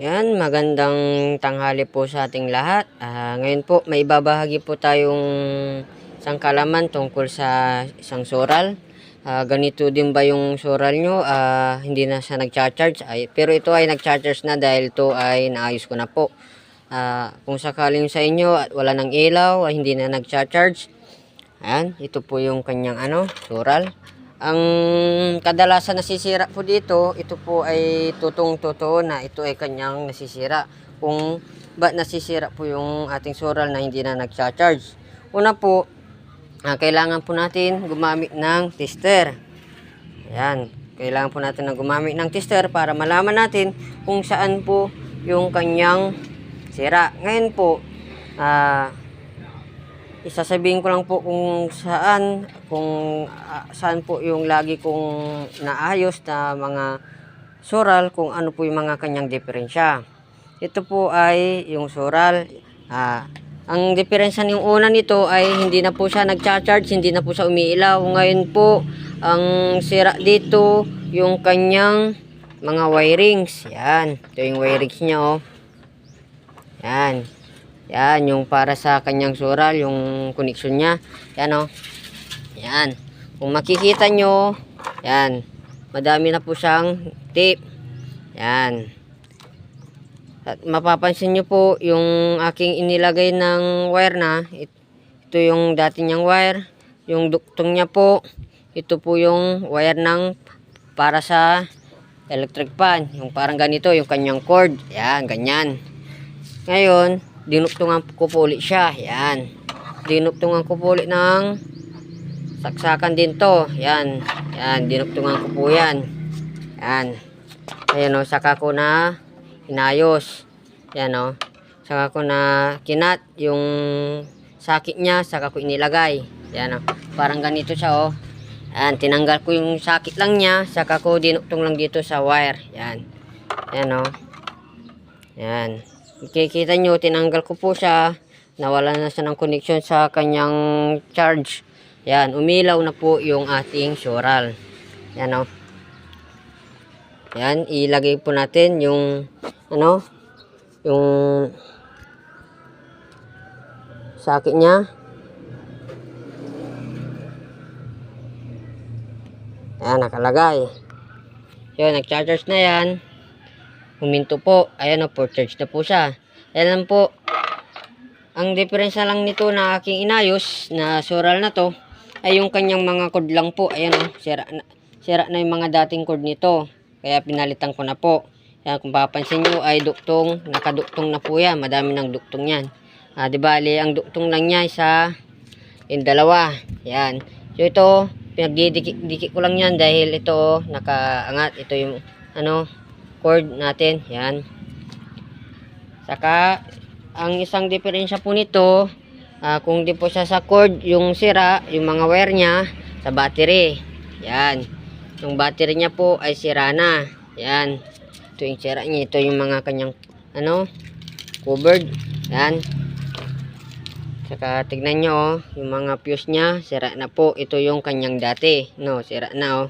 Yan, magandang tanghali po sa ating lahat. Ngayon po, may ibabahagi po tayong isang kalaman tungkol sa isang sural. Ganito din ba yung sural nyo? Hindi na siya nagcha-charge. Pero ito ay nagcha-charge na dahil ito ay naayos ko na po. Kung sakaling sa inyo at wala ng ilaw, hindi na nagcha-charge. Ayan, ito po yung kanyang sural. Ang kadalasan nasisira po dito, ito po ay totoo na ito ay kanyang nasisira. Kung ba nasisira po yung ating sural na hindi na nagcha-charge. Una po, kailangan po natin gumamit ng tester. Ayan, kailangan po natin na gumamit ng tester para malaman natin kung saan po yung kanyang sira. Ngayon po, isasabihin ko lang po kung saan po yung lagi kong naayos na mga sural, kung ano po yung mga kanyang diferensya. Ito po ay yung sural. Ang diferensya ng una nito ay hindi na po siya nagcha-charge, hindi na po siya umiilaw. Ngayon po, ang sira dito yung kanyang mga wirings. Yan, ito yung wirings niya, oh. Yan. Yan, yung para sa kanyang sural, yung connection niya. Yan, oh. Yan. Kung makikita nyo, yan. Madami na po siyang tip. Yan. At mapapansin nyo po, yung aking inilagay ng wire na, ito yung dati niyang wire. Yung duktong niya po, ito po yung wire ng para sa electric fan. Yung parang ganito, yung kanyang cord. Yan, ganyan. Ngayon, dinuktungan ko po ulit siya. Yan. Dinuktungan ko po ulit ng saksakan din to. Yan. Yan. Dinuktungan ko po yan. Yan. Ayan o. Saka ko na inayos. Yan o. Saka ko na kinat yung sakit niya. Saka ko inilagay. Yan o. Parang ganito siya o. Yan. Tinanggal ko yung sakit lang niya. Saka ko dinuktong lang dito sa wire. Yan. Yan o. Yan. Kikita nyo, tinanggal ko po siya. Nawala na siya ng connection sa kanyang charge. Yan, umilaw na po yung ating sural. Yan o. Yan, ilagay po natin yung yung sakit niya. Yan, nakalagay. Yan, nag-charge na yan. Huminto po. Ayan o, for charge na po siya. Ayan lang po. Ang diferensya lang nito na aking inayos na sural na to ay yung kanyang mga cord lang po. Ayan o, sira na yung mga dating cord nito. Kaya pinalitan ko na po. Ayan, kung papansin nyo ay duktong, nakaduktong na po yan. Madami ng duktong yan. Di bali, ang duktong lang niya isa, yung dalawa. Ayan. So ito, pinagdidikit ko lang yan dahil ito nakaangat. Ito yung cord natin. Yan. Saka ang isang diferensya po nito, kung di po siya sa cord yung sira, yung mga wire niya sa battery. Yan. Yung battery niya po ay sira na. Yan. Ito yung sira niya. Ito yung mga kanyang covered. Yan. Saka tignan nyo, oh, yung mga fuse niya sira na po. Ito yung kanyang dati. Sira na, oh.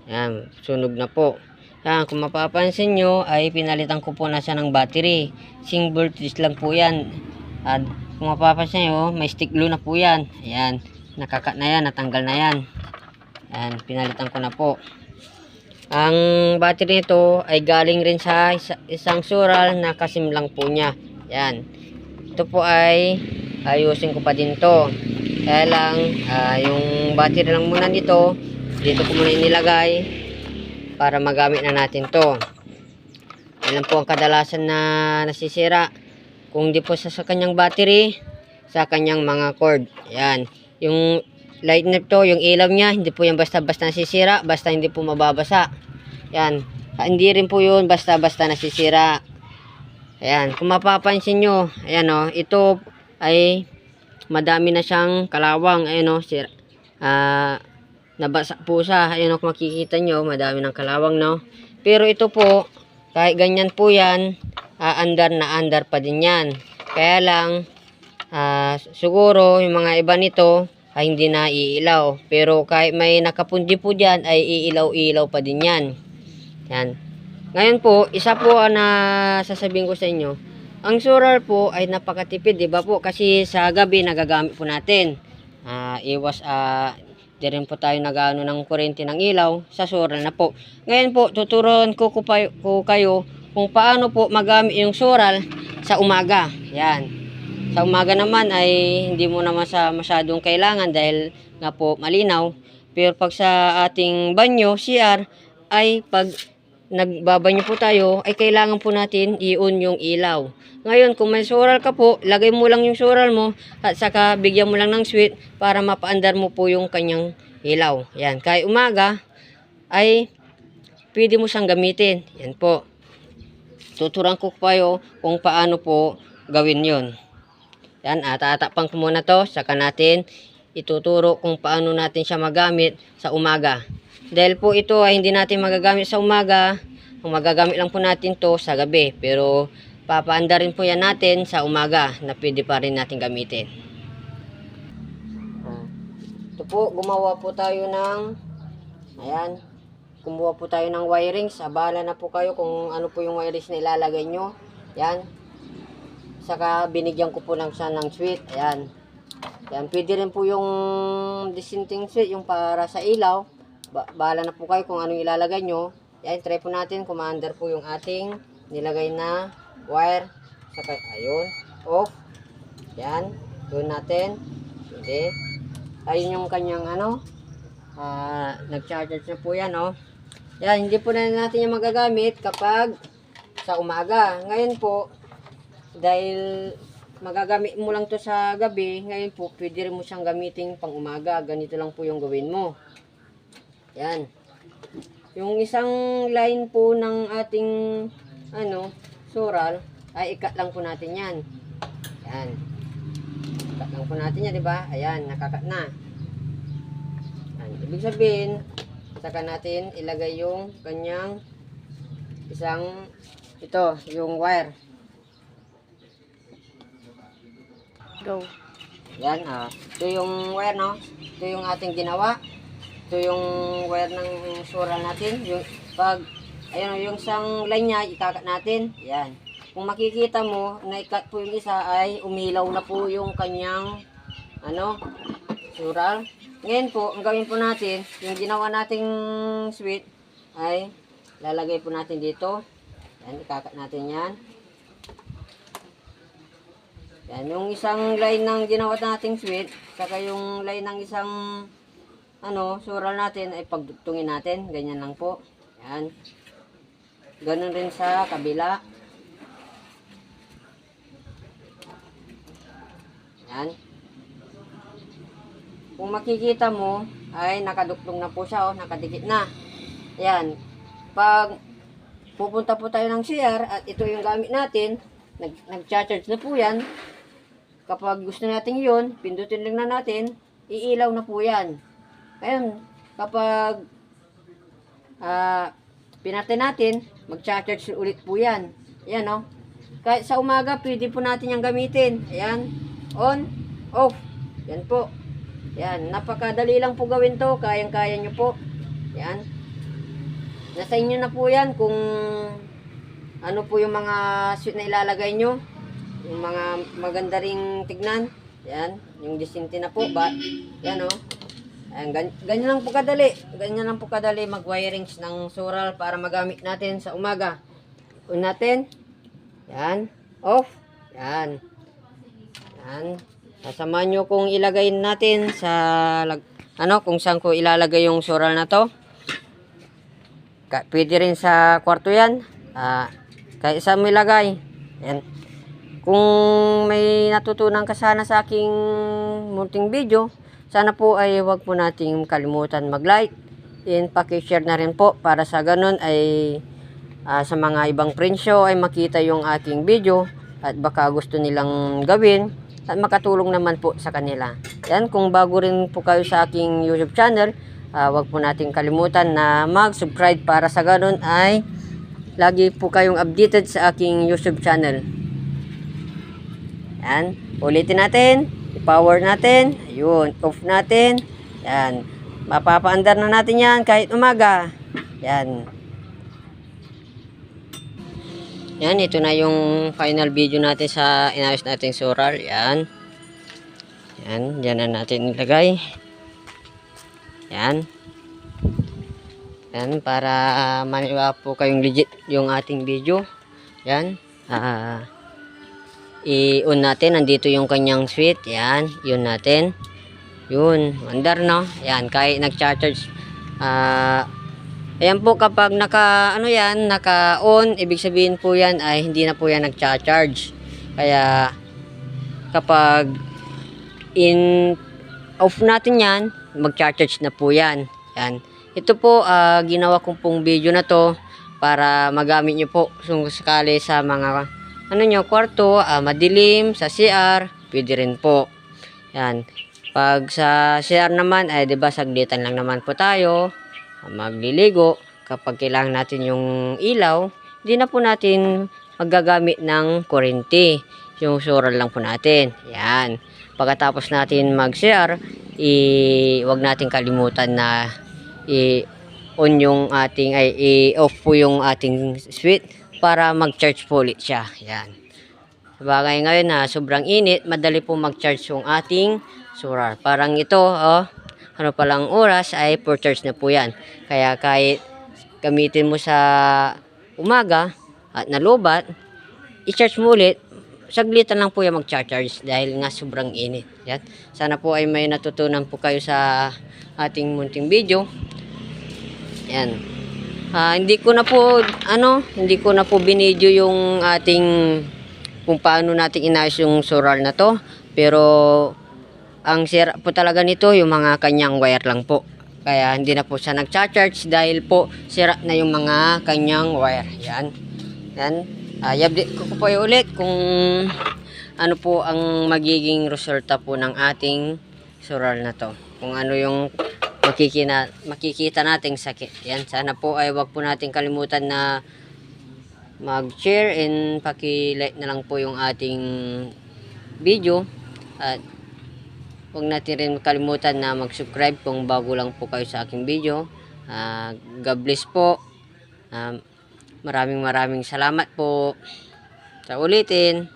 Yan. Sunog na po. Yan, kung mapapansin nyo ay pinalitan ko po na siya ng battery. Single voltage lang po yan. At kung mapapansin nyo, may stick glue na po yan. Ayan, nakakat na yan, natanggal na yan. Ayan, pinalitan ko na po. Ang battery nito ay galing rin sa isang sural na kasim lang po niya. Ayan, ito po ay ayusin ko pa din to. Kaya lang, yung battery lang muna dito ko muna inilagay para magamit na natin to. Yan po ang kadalasan na nasisira. Kung di po sa kanyang battery, sa kanyang mga cord. Yan. Yung light na to, yung ilaw niya, hindi po yan basta-basta nasisira, basta hindi po mababasa. Yan. Hindi rin po yun basta-basta nasisira. Ayan. Kung mapapansin nyo, ayan o, ito ay madami na siyang kalawang. Ayan o, sira. Nabasa po siya. Ayun, kung makikita nyo, madami ng kalawang, no? Pero ito po, kahit ganyan po yan, andar na andar pa din yan. Kaya lang, siguro, yung mga iba nito, ay hindi na iilaw. Pero kahit may nakapundi po dyan, ay iilaw-ilaw pa din yan. Yan. Ngayon po, isa po na sasabihin ko sa inyo, ang solar po ay napakatipid, di ba po? Kasi sa gabi nagagamit po natin. Di rin po tayo nagano ng kuryente ng ilaw sa solar na po. Ngayon po, tuturuan ko kayo kung paano po magamit yung solar sa umaga. Yan. Sa umaga naman ay hindi mo naman masyadong kailangan dahil nga po malinaw. Pero pag sa ating banyo, CR, ay pag nagbabanyo po tayo, ay kailangan po natin i-on yung ilaw. Ngayon, kung may solar ka po, lagay mo lang yung solar mo at saka bigyan mo lang ng switch para mapaandar mo po yung kanyang ilaw. Yan. Kaya umaga, ay pwede mo siyang gamitin. Yan po. Tuturuan ko kayo kung paano po gawin yon. Yan, tatakpan ko muna to, saka natin ituturo kung paano natin siya magamit sa umaga. Dahil po ito ay hindi natin magagamit sa umaga, magagamit lang po natin to sa gabi. Pero papaanda rin po yan natin sa umaga na pwede pa rin natin gamitin. Ito po, gumawa po tayo ng, ayan, kumuha po tayo ng wirings. Abala na po kayo kung ano po yung wirings na ilalagay nyo. Yan. Saka binigyan ko po lang siya ng switch. Ayan. Yan, pwede rin po yung dissenting switch, yung para sa ilaw. Bahala na po kayo kung anong ilalagay nyo. Yan, try po natin. Commander po yung ating nilagay na wire. Saka, ayun. Off. Yan. Doon natin. Hindi. Ayun yung kanyang ano. Nag-charge na po yan, oh. Yan, hindi po na natin yung magagamit kapag sa umaga. Ngayon po, dahil magagamit mo lang to sa gabi, ngayon po, pwede rin mo siyang gamitin pang umaga. Ganito lang po yung gawin mo. Yan. Yung isang line po ng ating solar ay ikat lang po natin yan. Yan. Ikat lang po natin yan, di ba? Ayan, nakakat na. Yan. Ibig sabihin, saka natin ilagay yung kanyang yung wire. Go. Yan, ito yung wire, no? Ito yung ating ginawa. Ito yung wire ng solar natin. Yung isang line niya, ikakat natin. Yan. Kung makikita mo, na-ikat po yung isa ay umilaw na po yung kanyang, solar. Ngayon po, ang gawin po natin, yung ginawa nating switch, ay lalagay po natin dito. Yan, ikakat natin yan. Yan, yung isang line ng ginawa nating switch, saka yung line ng isang solar natin ay pagdugtungin natin. Ganyan lang po. Yan. Ganun rin sa kabila. Yan. Kung makikita mo, ay nakadugtong na po siya, nakadikit na. Yan. Pag pupunta po tayo ng CR at ito yung gamit natin, nag-charge na po yan. Kapag gusto natin yun, pindutin lang na natin, iilaw na po yan. Ayun, kapag pinatay natin, mag-charge ulit po yan. Ayan, no? Kahit sa umaga, pwede po natin yung gamitin. Ayan, on, off. Yan po. Yan, napakadali lang po gawin to. Kayang-kaya nyo po. Yan. Nasa inyo na po yan kung ano po yung mga switch na ilalagay nyo. Yung mga maganda ring tignan. Yan, yung disente na po. Yan, no? Ayan, ganyan lang po kadali. Ganyan lang po kadali mag-wirings ng solar para magamit natin sa umaga. On natin. Yan. Off. Yan. Yan. Sasamahan nyo kung ilagay natin sa kung saan ko ilalagay yung solar na to. Pwede rin sa kwarto yan. Kahit saan mo ilagay. Yan. Kung may natutunan ka sana sa aking munting video, sana po ay huwag po nating kalimutan mag-like. And paki-share na rin po para sa ganun ay sa mga ibang prensyo ay makita yung aking video at baka gusto nilang gawin at makatulong naman po sa kanila. Yan, kung bago rin po kayo sa aking YouTube channel, huwag po nating kalimutan na mag-subscribe para sa ganun ay lagi po kayong updated sa aking YouTube channel. Yan, ulitin natin. I-power natin. Ayun, off natin. Yan. Mapapaandar na natin yan kahit umaga. Yan. Yan, ito na yung final video natin sa inayos nating sural. Yan. Yan, dyan na natin ilagay. Yan. Yan, para maniwa po kayong legit yung ating video. Yan. I-on natin. Nandito yung kanyang switch. Yan, yun natin. Yun, under no. Yan, kahit nag-charge. Ayan po, kapag naka-on, ibig sabihin po yan ay hindi na po yan nag-charge. Kaya, kapag off natin yan, mag-charge na po yan. Yan. Ito po, ginawa kong pong video na to para magamit nyo po kung sakali sa mga kwarto, madilim, sa CR, pwede rin po. Yan. Pag sa CR naman, ay diba saglitan lang naman po tayo magliligo. Kapag kailangan natin yung ilaw, hindi na po natin magagamit ng kuryente. Yung sural lang po natin. Yan. Pagkatapos natin mag-CR, wag natin kalimutan na i-on yung ating, i-off po yung ating switch para mag-charge po ulit siya. Yan. Sabagay ngayon na sobrang init, madali po mag-charge yung ating sural. Parang ito, ano palang oras ay for charge na po yan. Kaya kahit gamitin mo sa umaga at nalubat, i-charge mo ulit, saglitan lang po yan mag-charge dahil nga sobrang init. Yan. Sana po ay may natutunan po kayo sa ating munting video. Yan. Hindi ko na po binidyo yung ating kung paano natin inayos yung sural na to. Pero ang sira po talaga nito yung mga kanyang wire lang po. Kaya hindi na po siya nag-charge dahil po sira na yung mga kanyang wire. Yan. Yan. I-update ko po ulit kung ano po ang magiging resulta po ng ating sural na to. Kung ano yung makikita nating sakit. Yan. Sana po ay wag po natin kalimutan na mag-share and paki-like na lang po yung ating video. At huwag natin rin kalimutan na mag-subscribe kung bago lang po kayo sa aking video. God bless po. Maraming salamat po. Sa ulitin.